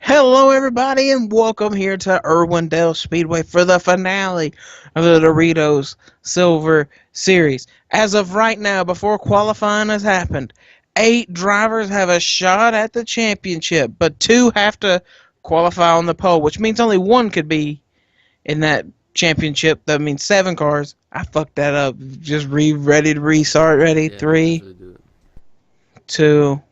Hello, everybody, and welcome here to Irwindale Speedway for the finale of the Doritos Silver Series. As of right now, before qualifying has happened, 8 drivers have a shot at the championship, but 2 have to qualify on the pole, which means only one could be in that championship. That means 7 cars. I fucked that up. Just ready to restart. Ready? Yeah, you guys 3, really do it. 2.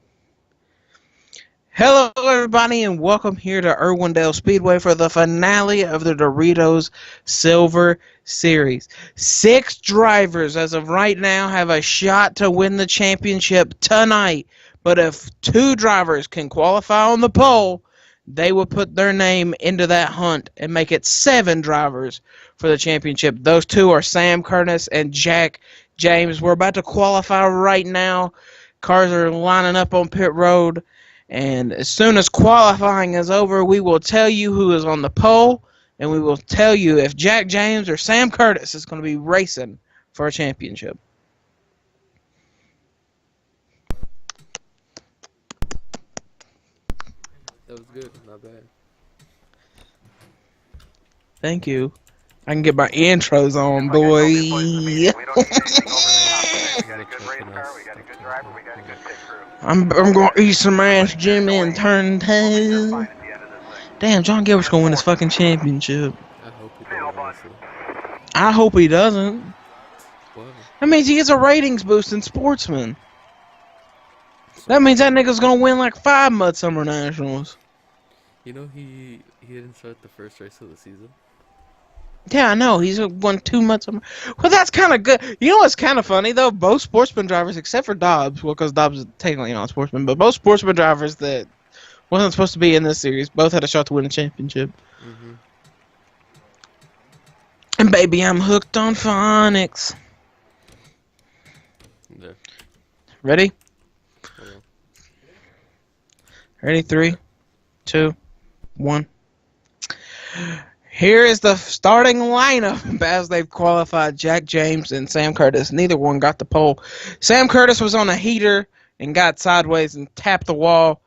Hello, everybody, and welcome here to Irwindale Speedway for the finale of the Doritos Silver Series. 6 drivers, as of right now, have a shot to win the championship tonight. But if 2 drivers can qualify on the pole, they will put their name into that hunt and make it 7 drivers for the championship. Those 2 are Sam Curtis and Jack James. We're about to qualify right now. Cars are lining up on pit road. And as soon as qualifying is over, we will tell you who is on the pole, and we will tell you if Jack James or Sam Curtis is going to be racing for a championship. That was good, not bad. Thank you. I can get my intros on, boy. I'm going to eat some ass, Jimmy, and turn tail. Damn, John Gilbert's going to win his fucking championship. I hope he does, honestly. I hope he doesn't. Well, That means he gets a ratings boost in Sportsman. That means that nigga's going to win like 5 Mud Summer Nationals. you know he didn't start the first race of the season. Yeah, I know. He's won 2 months. Well, that's kind of good. You know what's kind of funny, though? Both sportsman drivers, except for Dobbs, well, because Dobbs is technically not a sportsman, but both sportsman drivers that wasn't supposed to be in this series both had a shot to win a championship. Mm-hmm. And baby, I'm hooked on phonics. Yeah. Ready? Well, Ready? 3, 2, 1. Here is the starting lineup as they've qualified Jack James and Sam Curtis. Neither one got the pole. Sam Curtis was on a heater and got sideways and tapped the wall.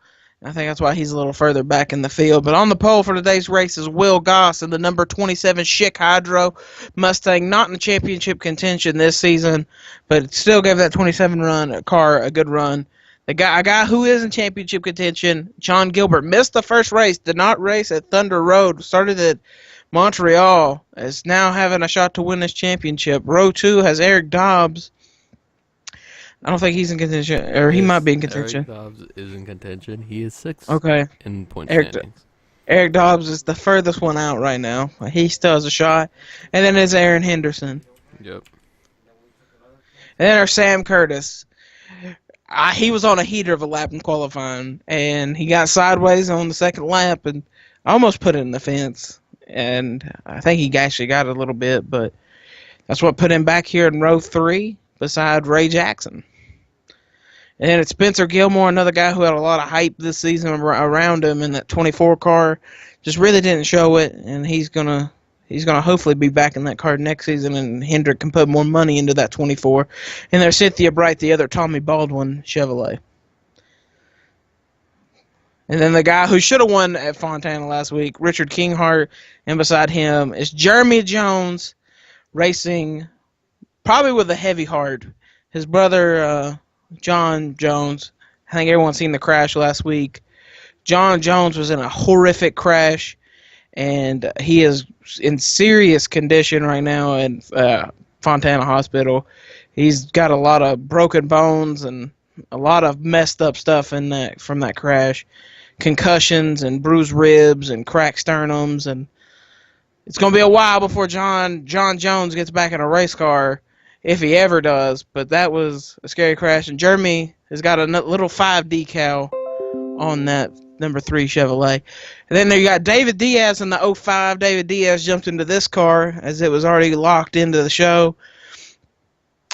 I think that's why he's a little further back in the field. But on the pole for today's race is Will Goss in the number 27 Schick Hydro Mustang. Not in the championship contention this season, but it still gave that 27 run car a good run. A guy who is in championship contention, John Gilbert, missed the first race, did not race at Thunder Road, started at Montreal, is now having a shot to win this championship. Row 2 has Eric Dobbs. I don't think he's in contention, or he might be in contention. Eric Dobbs is in contention. He is 6th Okay. in point Eric, standings. Eric Dobbs is the furthest one out right now. He still has a shot. And then there's Aaron Henderson. Yep. And then there's Sam Curtis. He was on a heater of a lap in qualifying, and he got sideways on the second lap and almost put it in the fence. And I think he actually got it a little bit, but that's what put him back here in row 3 beside Ray Jackson. And then it's Spencer Gilmore, another guy who had a lot of hype this season around him in that 24 car. Just really didn't show it, and he's gonna hopefully be back in that car next season, and Hendrick can put more money into that 24. And there's Cynthia Bright, the other Tommy Baldwin Chevrolet. And then the guy who should have won at Fontana last week, Richard Kinghart, and beside him is Jeremy Jones racing, probably with a heavy heart. His brother, John Jones, I think everyone's seen the crash last week. John Jones was in a horrific crash, and he is in serious condition right now in Fontana Hospital. He's got a lot of broken bones and a lot of messed up stuff in that from that crash. Concussions and bruised ribs and cracked sternums, and it's going to be a while before John Jones gets back in a race car, if he ever does. But that was a scary crash, and Jeremy has got a little 5 decal on that number 3 Chevrolet. And then there you got David Diaz in the 05. David Diaz jumped into this car as it was already locked into the show.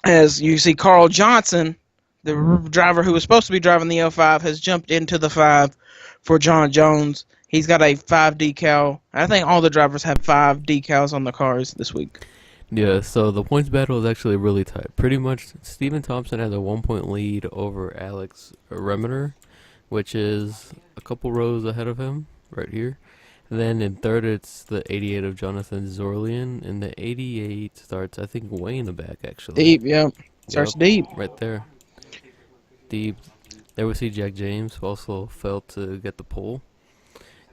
As you see, Carl Johnson, the driver who was supposed to be driving the 05, has jumped into the 5 for John Jones. He's got a 5 decal. I think all the drivers have 5 decals on the cars this week. Yeah, so the points battle is actually really tight. Pretty much, Stephen Thompson has a 1-point lead over Alex Remeter, which is a couple rows ahead of him. right here. Then in third, it's the 88 of Jonathan Zorlian, and the 88 starts, I think, way in the back, actually. Deep, yep. Yep, Starts deep. right there. Deep. There we see Jack James, who also failed to get the pole.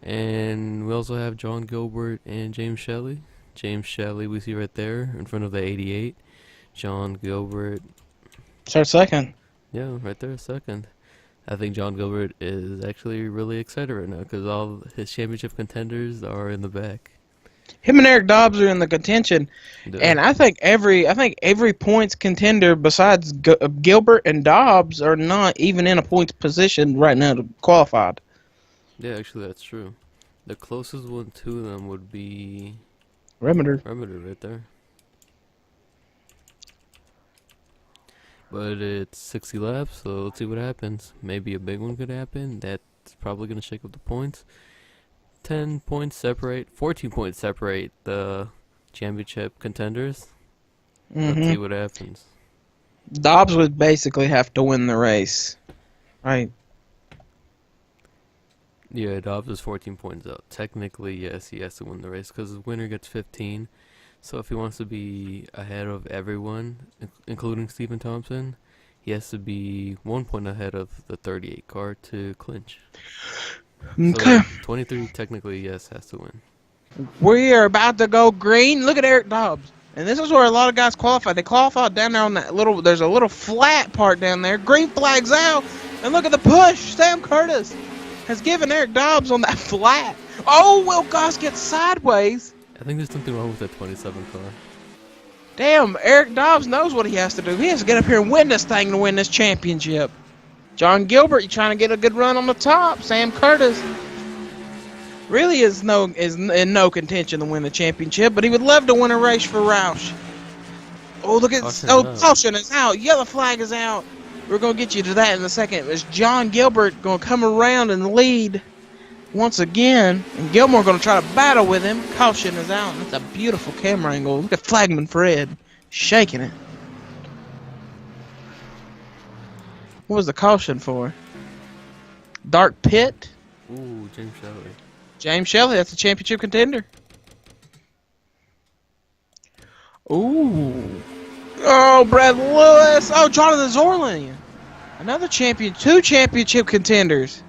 And we also have John Gilbert and James Shelley. James Shelley we see right there in front of the 88. John Gilbert, Starts second. yeah, right there, second. I think John Gilbert is actually really excited right now because all his championship contenders are in the back. Him and Eric Dobbs are in the contention, Yeah, and I think every points contender besides Gilbert and Dobbs are not even in a points position right now to qualify. yeah, actually that's true. The closest one to them would be Remender. Remedy right there. But it's 60 laps, so let's see what happens. Maybe a big one could happen. That's probably going to shake up the points. 10 points separate, 14 points separate the championship contenders. Let's see what happens. Dobbs would basically have to win the race, right? Yeah, Dobbs is 14 points out. Technically, yes, he has to win the race because the winner gets 15. So if he wants to be ahead of everyone, including Stephen Thompson, he has to be 1 point ahead of the 38 car to clinch. Okay. So 23 technically, yes, has to win. We are about to go green. Look at Eric Dobbs. And this is where a lot of guys qualify. They qualified down there on that little, there's a little flat part down there. Green flag's out. And look at the push. Sam Curtis has given Eric Dobbs on that flat. Oh, Will Goss gets sideways. I think there's something wrong with that 27 car. Damn, Eric Dobbs knows what he has to do. He has to get up here and win this thing to win this championship. John Gilbert, you trying to get a good run on the top. Sam Curtis really is in no contention to win the championship, but he would love to win a race for Roush. Oh, look at caution is out. Yellow flag is out. We're gonna get you to that in a second. Is John Gilbert gonna come around and lead once again? And Gilmore gonna try to battle with him. Caution is out. That's a beautiful camera angle. Look at Flagman Fred shaking it. What was the caution for? Dark Pit. Ooh, James Shelley. James Shelley, that's a championship contender. Ooh. Oh, Brad Lewis. Oh, Jonathan Zorlian. Another champion. 2 championship contenders.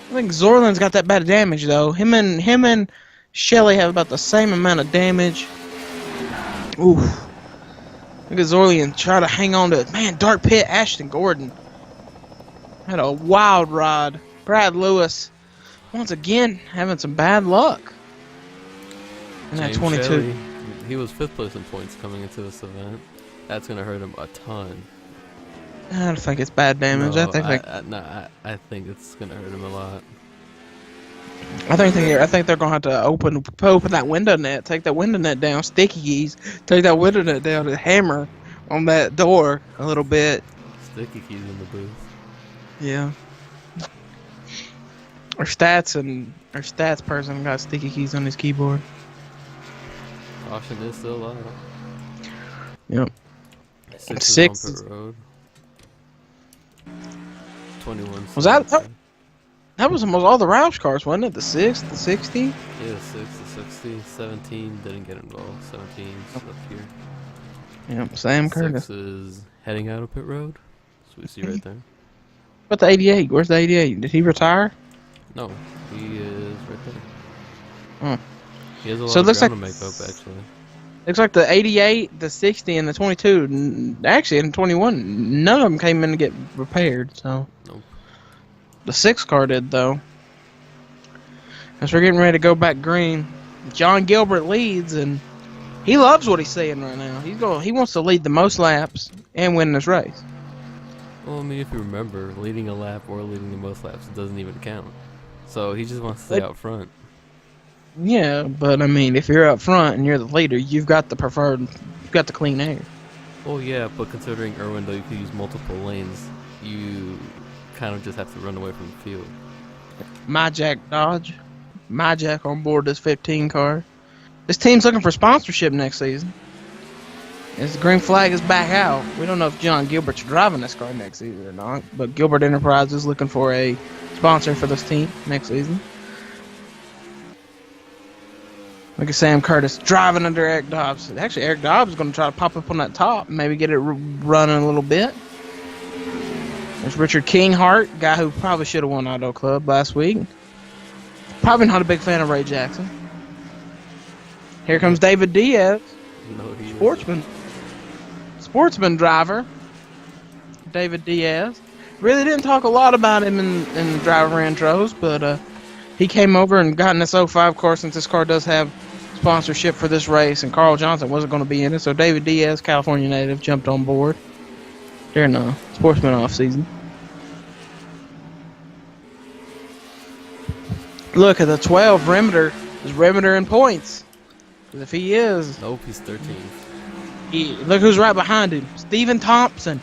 I think Zorlian's got that bad damage, though. Him and Shelley have about the same amount of damage. Ooh. Look at Zorlian try to hang on to it. Man, Dark Pit, Ashton Gordon. Had a wild ride. Brad Lewis, once again, having some bad luck. And that 22. Shelley, he was 5th place in points coming into this event. That's going to hurt him a ton. I don't think it's bad damage. No, I think it's going to hurt him a lot. think they're gonna have to open that window net, take that window net down, sticky keys, take that window net down, and hammer on that door a little bit. Sticky keys in the booth. Yeah. Our stats person got sticky keys on his keyboard. Caution is still alive. Yep. 6 is on pit road. 21. Was that was almost all the Roush cars, wasn't it? The 6, the 60? Yeah, the 6, the 60. 17 didn't get involved. 17 up here. Yep, Sam Curtis. 6 is heading out of pit road. So we see right there. But the 88, where's the 88? Did he retire? No, he is right there. Huh. He has a lot So it of looks ground like to make up, actually. Looks like the 88, the 60, and the 22, actually in 21, none of them came in to get repaired, so. Nope. The 6 car did, though. As we're getting ready to go back green, John Gilbert leads, and he loves what he's seeing right now. He wants to lead the most laps and win this race. Well, I mean, if you remember, leading a lap or leading the most laps doesn't even count. So he just wants to stay out front. Yeah, but I mean, if you're up front and you're the leader, you've got the clean air. Oh yeah, but considering Irwindale, you could use multiple lanes, you kind of just have to run away from the field. My Jack Dodge. My Jack on board this 15 car. This team's looking for sponsorship next season. As the green flag is back out. We don't know if John Gilbert's driving this car next season or not, but Gilbert Enterprises is looking for a sponsor for this team next season. Look at Sam Curtis driving under Eric Dobbs. Actually, Eric Dobbs is going to try to pop up on that top and maybe get it running a little bit. There's Richard Kinghart, guy who probably should have won Auto Club last week. Probably not a big fan of Ray Jackson. Here comes David Diaz, sportsman driver. David Diaz. Really didn't talk a lot about him in the driver intros, but he came over and got in this 05 car since this car does have sponsorship for this race, and Carl Johnson wasn't going to be in it, so David Diaz, California native, jumped on board during the sportsman off season. Look at the 12 Remeder. Is Remeder in points? Because if he is, nope, he's 13th. Look who's right behind him, Stephen Thompson.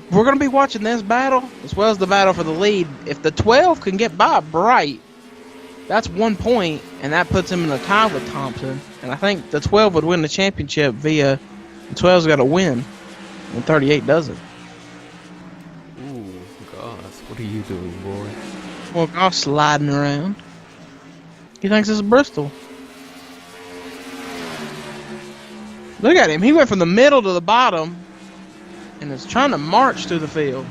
We're going to be watching this battle as well as the battle for the lead. If the 12 can get by Bright, that's 1 point, and that puts him in a tie with Thompson. And I think the 12 would win the championship via the 12's got to win, and 38 doesn't. Ooh, gosh, what are you doing, boy? Well, Goss sliding around. He thinks it's Bristol. Look at him. He went from the middle to the bottom and is trying to march through the field.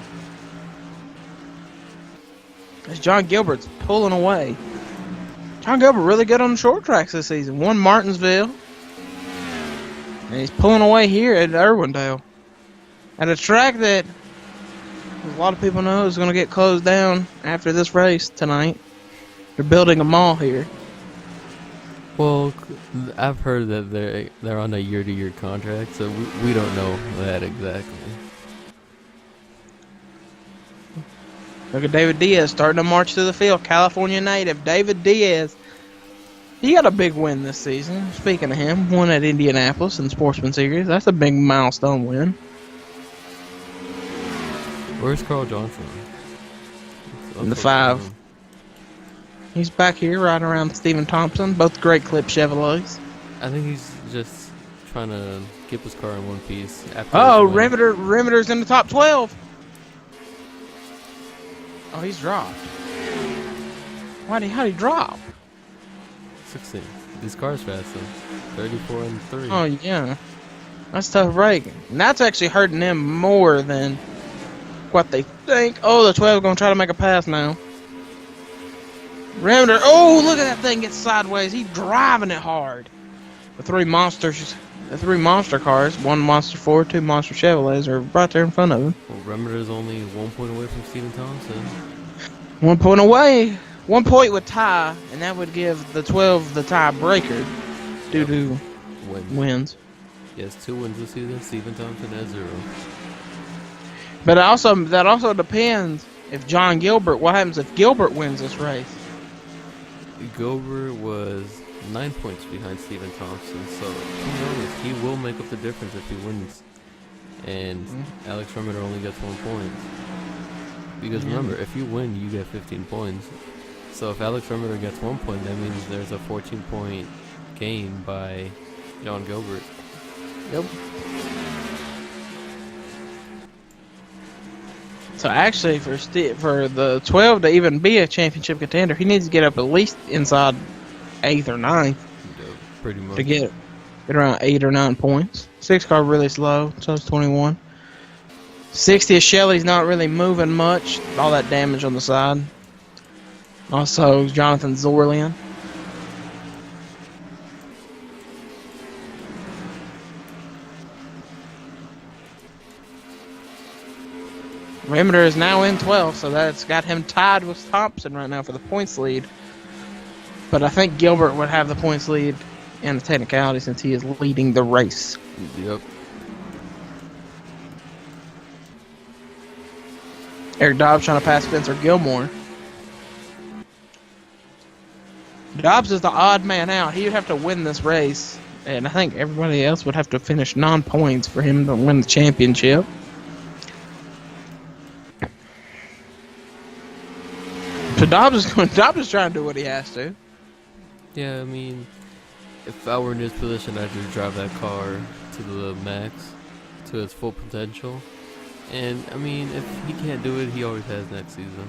As John Gilbert's pulling away. John Gilbert really good on the short tracks this season. Won Martinsville. And he's pulling away here at Irwindale. At a track that a lot of people know is going to get closed down after this race tonight. They're building a mall here. Well, I've heard that they're on a year-to-year contract, so we don't know that exactly. Look at David Diaz starting to march through the field. California native David Diaz. He got a big win this season. Speaking of him, won at Indianapolis in the Sportsman Series. That's a big milestone win. Where's Carl Johnson? In the 5. He's back here right around Stephen Thompson. Both great clip Chevrolets. I think he's just trying to keep his car in one piece. Remeder's in the top 12. Oh, he's dropped. How'd he drop? 16. These cars fast though. 34 and 3. Oh, yeah. That's tough break. And that's actually hurting them more than what they think. Oh, the 12 going to try to make a pass now. Remeder. Oh, look at that thing get sideways. He's driving it hard. The three monster cars, one Monster Ford, 2 Monster Chevrolets are right there in front of him. Well, Remeder's only 1 point away from Stephen Thompson. 1 point away. 1 point would tie, and that would give the 12 the tiebreaker due to wins. Yes, 2 wins this season. Stephen Thompson has 0. But that also depends if John Gilbert. What happens if Gilbert wins this race? Gilbert was 9 points behind Stephen Thompson, so who knows? He will make up the difference if he wins. And Alex Remeder only gets 1 point. Because remember, if you win, you get 15 points. So if Alex Remeder gets 1 point, that means there's a 14-point gain by John Gilbert. Yep. So actually, for the 12 to even be a championship contender, he needs to get up at least inside 8th or 9th. Yeah, pretty much. To get around 8 or 9 points. 6 car really slow, so it's 21. 60th Shelley's not really moving much. All that damage on the side. Also, Jonathan Zorlian. Remeder is now in 12, so that's got him tied with Thompson right now for the points lead. But I think Gilbert would have the points lead in the technicality since he is leading the race. Yep. Eric Dobbs trying to pass Spencer Gilmore. Dobbs is the odd man out. He would have to win this race, and I think everybody else would have to finish 9 points for him to win the championship. So Dobbs is trying to do what he has to. Yeah, I mean, if I were in his position, I'd just drive that car to the max, to its full potential. And, I mean, if he can't do it, he always has next season.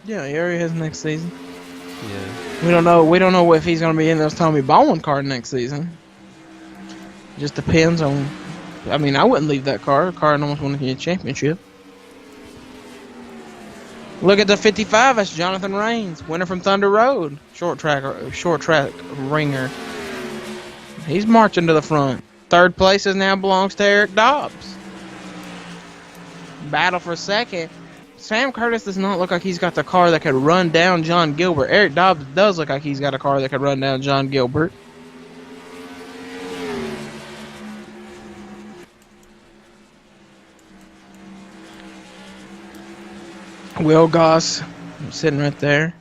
Yeah, he already has next season. Yeah. We don't know. We don't know if he's going to be in this Tommy Baldwin card next season. Just depends on. I mean, I wouldn't leave that car. The car almost won a championship. Look at the 55. That's Jonathan Raines, winner from Thunder Road, short track ringer. He's marching to the front. Third place now belongs to Eric Dobbs. Battle for second. Sam Curtis does not look like he's got the car that could run down John Gilbert. Eric Dobbs does look like he's got a car that could run down John Gilbert. Will Goss sitting right there.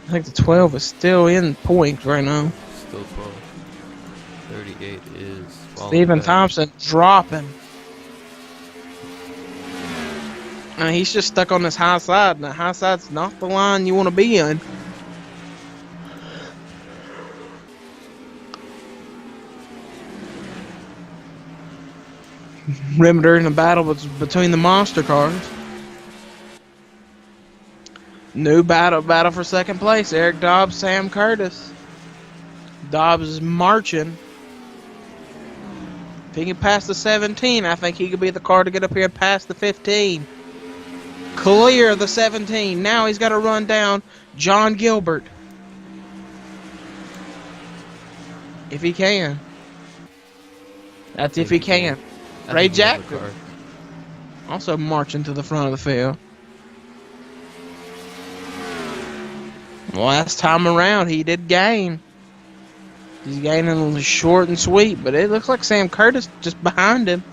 I think the 12 is still in points right now. Still 12. 38 is Stephen Thompson dropping. And he's just stuck on this high side, and the high side's not the line you want to be in. Rimeter in the battle between the monster cars. New battle for second place. Eric Dobbs, Sam Curtis. Dobbs is marching. If he can pass the 17, I think he could be the car to get up here past the 15. Clear the 17. Now he's got to run down John Gilbert. If he can. That's if he can. Ray Jackson also marching to the front of the field. Last time around, he did gain. He's gaining short and sweet, but it looks like Sam Curtis just behind him.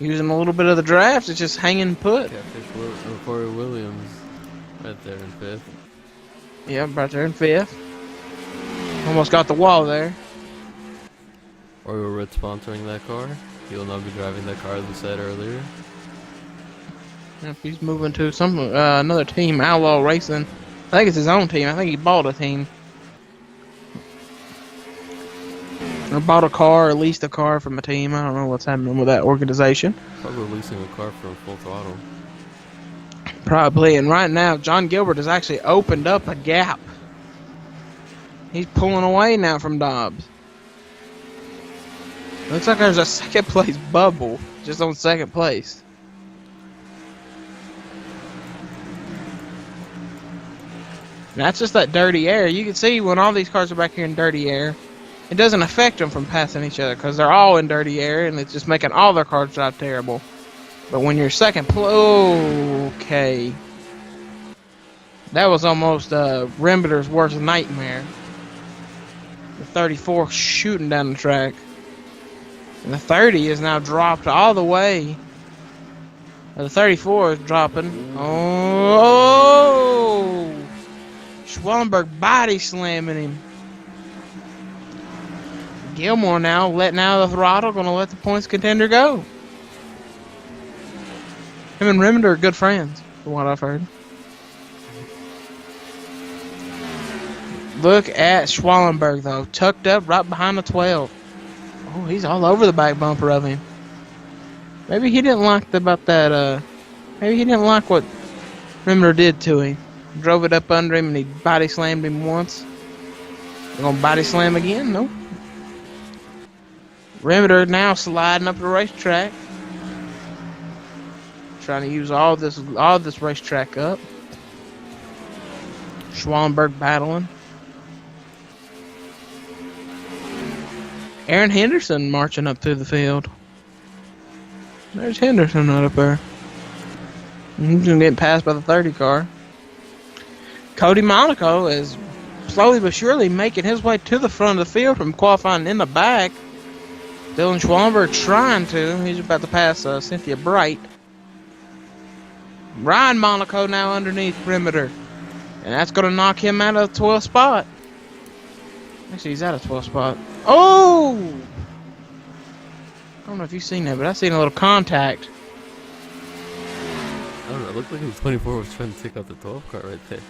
Using a little bit of the draft, it's just hanging put. Corey Williams right there in fifth. Yep, right there in fifth. Almost got the wall there. Oriole Red sponsoring that car. He will not be driving that car, as we said earlier. Yep, he's moving to some another team, Outlaw Racing. I think it's his own team. I think he bought a team. Or bought a car or leased a car from a team. I don't know what's happening with that organization. Probably leasing a car from Full Throttle. Probably. And right now, John Gilbert has actually opened up a gap. He's pulling away now from Dobbs. Looks like there's a second place bubble just on second place. And that's just that dirty air. You can see when all these cars are back here in dirty air, it doesn't affect them from passing each other because they're all in dirty air and it's just making all their cars drive terrible. But when you're second okay. That was almost Rimbiter's worst nightmare. The 34 shooting down the track. And the 30 is now dropped all the way. The 34 is dropping. Oh! Schwellenberg body slamming him. Gilmore now letting out of the throttle, gonna let the points contender go. Him and Remender are good friends, from what I've heard. Look at Schwellenberg though, tucked up right behind the 12. Oh, he's all over the back bumper of him. Maybe he didn't like maybe he didn't like what Remender did to him. Drove it up under him and he body slammed him once. Gonna body slam again? Nope. Remender now sliding up the racetrack. Trying to use all this racetrack up. Schwellenberg battling. Aaron Henderson marching up through the field. There's Henderson right up there. He's gonna get passed by the 30 car. Cody Monaco is slowly but surely making his way to the front of the field from qualifying in the back. Dylan Schwellenberg trying to. He's about to pass Cynthia Bright. Ryan Monaco now underneath perimeter. And that's going to knock him out of the 12th spot. Actually, he's out of 12th spot. Oh! I don't know if you've seen that, but I've seen a little contact. I don't know. It looked like the 24 was trying to take out the 12 car right there.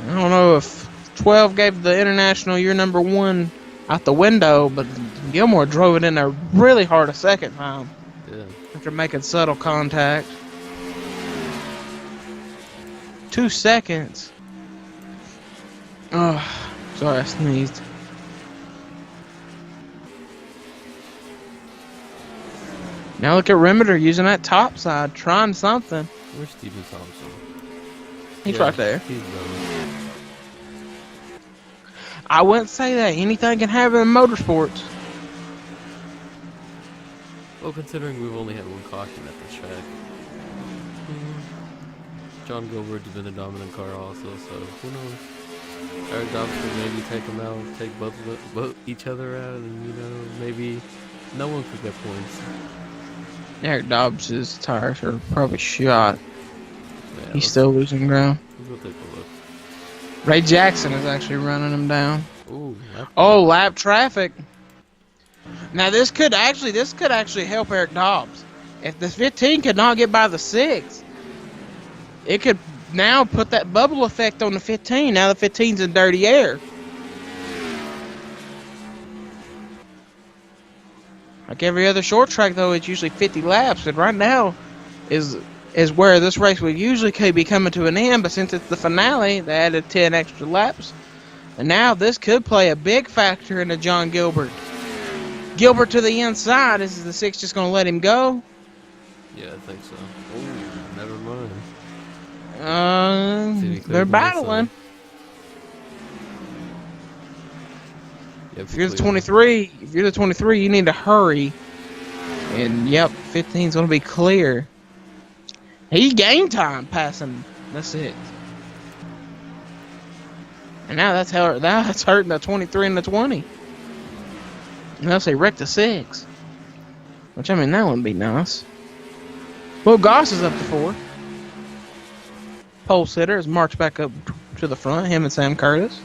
I don't know if 12 gave the International year number 1 out the window, but Gilmore drove it in there really hard a second time. Yeah. After making subtle contact. 2 seconds. Oh, sorry, I sneezed. Now look at Remeder using that top side, trying something. Where's Steven Thompson? He's right there. He's done. I wouldn't say that. Anything can happen in motorsports. Well, considering we've only had one caution at this track. John Gilbert's been a dominant car also, so who knows? Eric Dobbs could maybe take him out, take both each other out, and maybe no one could get points. Eric Dobbs' tires are probably shot. Yeah, He's still losing ground. We'll take a look. Ray Jackson is actually running him down. Ooh, lap traffic. Now this could actually help Eric Dobbs. If the 15 could not get by the 6, it could now put that bubble effect on the 15. Now the 15's in dirty air. Like every other short track, though, it's usually 50 laps, and right now is where this race would usually be coming to an end. But since it's the finale, they added 10 extra laps, and now this could play a big factor into John Gilbert. Gilbert to the inside. Is the 6 just going to let him go? Yeah, I think so. Oh, never mind. They're battling. Yep, If you're the 23, you need to hurry. And yep, 15's going to be clear. He gained time passing the 6. And now that's hurting the 23 and the 20. Unless they wreck the 6. Which, I mean, that wouldn't be nice. Well, Goss is up to 4. Pole sitter has marched back up to the front, him and Sam Curtis.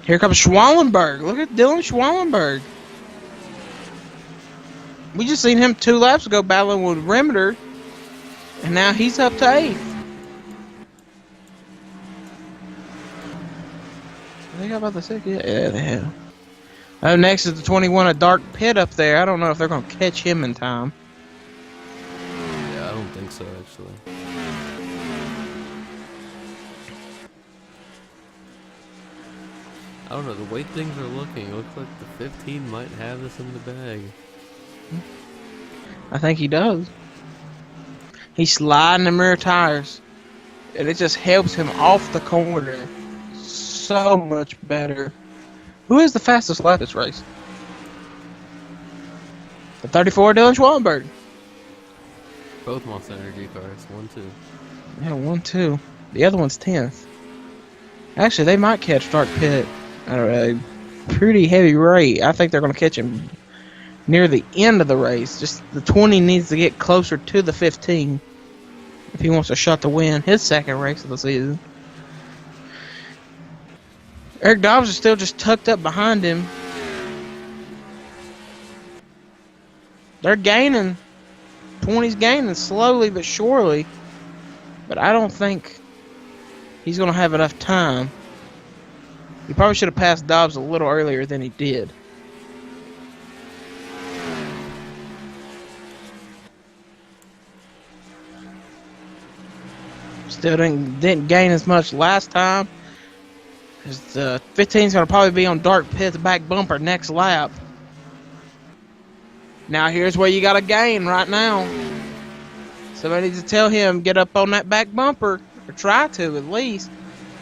Here comes Schwallenberg. Look at Dylan Schwallenberg. We just seen him 2 laps ago battling with Remeder. And now he's up to 8th. They got about the 6? Yeah, they have. Up next is the 21, a dark pit up there. I don't know if they're going to catch him in time. Yeah, I don't think so, actually. I don't know, the way things are looking, it looks like the 15 might have this in the bag. I think he does. He's sliding the mirror tires. And it just helps him off the corner so much better. Who is the fastest lap this race? The 34, Dylan Schwallenberg. Both Monster Energy cars, 1-2. Yeah, 1-2. The other one's 10th. Actually, they might catch Dark Pit at a pretty heavy rate. I think they're going to catch him near the end of the race. Just the 20 needs to get closer to the 15 if he wants a shot to win his second race of the season. Eric Dobbs is still just tucked up behind him. They're gaining. 20's gaining slowly but surely. But I don't think he's going to have enough time. He probably should have passed Dobbs a little earlier than he did. Still didn't gain as much last time. The 15's going to probably be on Dark Pit's back bumper next lap. Now here's where you got to gain right now. Somebody needs to tell him, get up on that back bumper. Or try to, at least.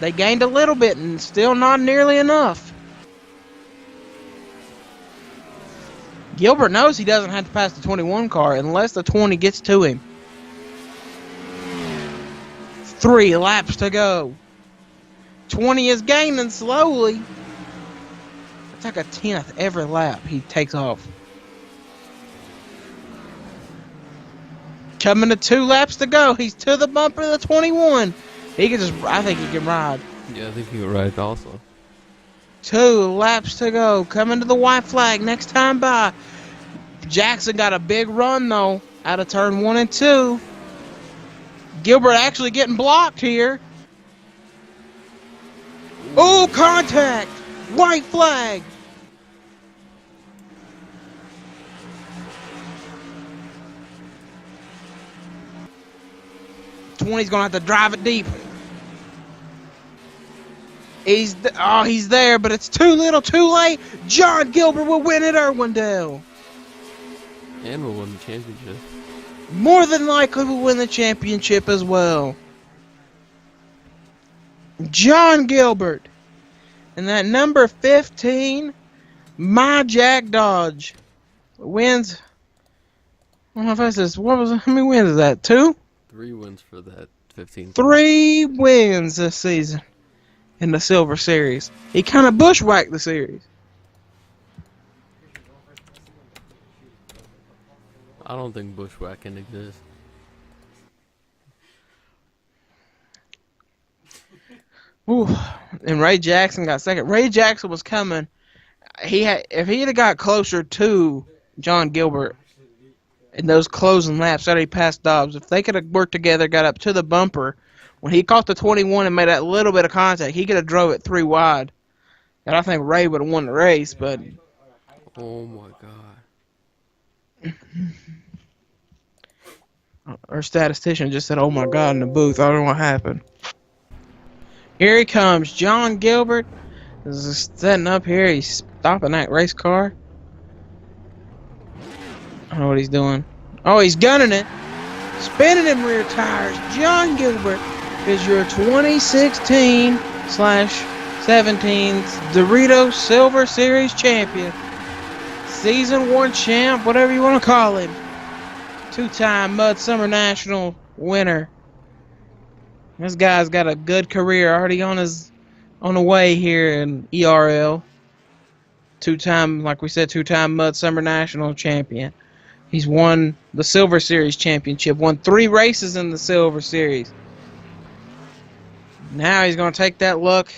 They gained a little bit and still not nearly enough. Gilbert knows he doesn't have to pass the 21 car unless the 20 gets to him. 3 laps to go. 20 is gaining slowly. It's like a 10th every lap he takes off. Coming to 2 laps to go. He's to the bumper of the 21. I think he can ride. Yeah, I think he can ride also. 2 laps to go. Coming to the white flag next time by. Jackson got a big run, though, out of turn 1 and 2. Gilbert actually getting blocked here. Oh, contact! White flag! 20. He's going to have to drive it deep. He's there, but it's too little, too late. John Gilbert will win at Irwindale. And will win the championship. More than likely will win the championship as well. John Gilbert. And that number 15, my Jack Dodge, wins. I don't know if that's this. How many wins is that? 2? 3 wins for that 15. 3 wins this season in the Silver Series. He kind of bushwhacked the series. I don't think bushwhacking exists. Ooh. And Ray Jackson got second. Ray Jackson was coming. If he had got closer to John Gilbert in those closing laps that he passed Dobbs, if they could have worked together, got up to the bumper, when he caught the 21 and made that little bit of contact, he could have drove it 3 wide. And I think Ray would have won the race, but... Oh my God. Our statistician just said, "Oh my God," in the booth. I don't know what happened. Here he comes. John Gilbert is setting up here. He's stopping that race car. I don't know what he's doing. Oh, he's gunning it. Spinning them rear tires. John Gilbert is your 2016/17 Doritos Silver Series champion. Season 1 champ, whatever you want to call him. 2-time Mud Summer National winner. This guy's got a good career already on the way here in ERL. 2-time, like we said, 2-time Mud Summer National champion. He's won the Silver Series championship, won 3 races in the Silver Series. Now he's going to take that luck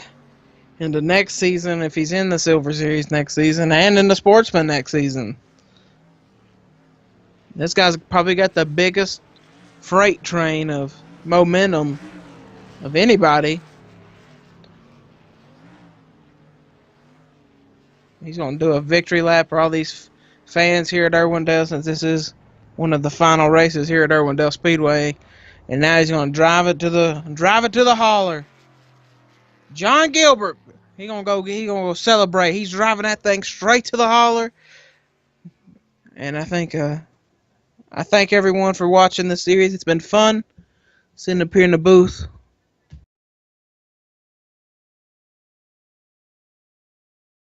into next season, if he's in the Silver Series next season, and in the Sportsman next season. This guy's probably got the biggest freight train of momentum of anybody. He's going to do a victory lap for all these fans here at Irwindale, since this is one of the final races here at Irwindale Speedway. And now he's going to drive it to the hauler. John Gilbert, he gonna go celebrate. He's driving that thing straight to the hauler. And I thank everyone for watching this series. It's been fun sitting up here in the booth